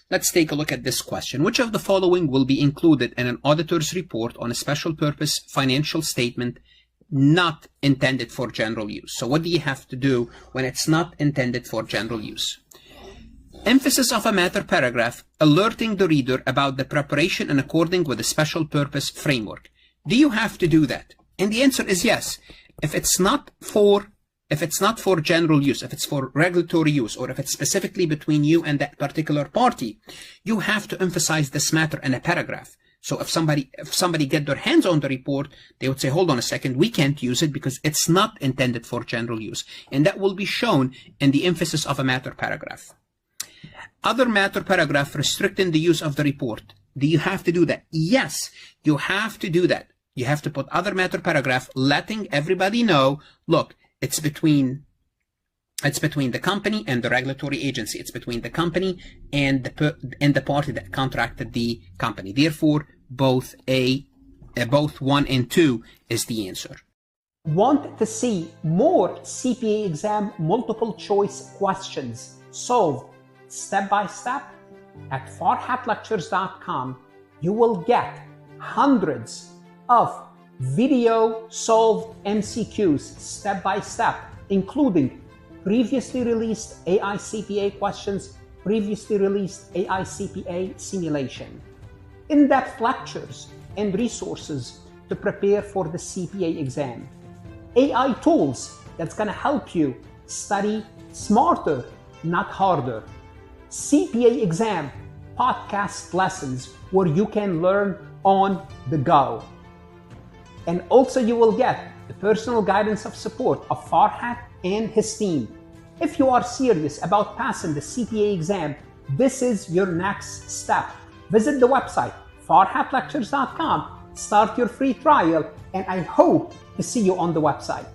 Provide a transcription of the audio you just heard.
Let's take a look at this question. Which of the following will be included in an auditor's report on a special purpose financial statement not intended for general use? So what do you have to do when it's not intended for general use? Emphasis of a matter paragraph alerting the reader about the preparation in accordance with the special purpose framework. Do you have to do that? And the answer is yes. If it's not for general use, if it's for regulatory use, or if it's specifically between you and that particular party, you have to emphasize this matter in a paragraph. So if somebody get their hands on the report, they would say, hold on a second, we can't use it because it's not intended for general use. And that will be shown in the emphasis of a matter paragraph. Other matter paragraph restricting the use of the report. Do you have to do that? Yes, you have to do that. You have to put other matter paragraph letting everybody know, look, it's between the company and the regulatory agency. It's between the company and the party that contracted the company. Therefore, both 1 and 2 is the answer. Want to see more CPA exam multiple choice questions solved step by step? At farhatlectures.com, you will get hundreds of video solved MCQs step by step, including previously released AI CPA questions, previously released AI CPA simulation, in-depth lectures and resources to prepare for the CPA exam, AI tools that's going to help you study smarter, not harder, CPA exam podcast lessons where you can learn on the go. And also you will get the personal guidance of support of Farhat and his team. If you are serious about passing the CPA exam, this is your next step. Visit the website farhatlectures.com, start your free trial, and I hope to see you on the website.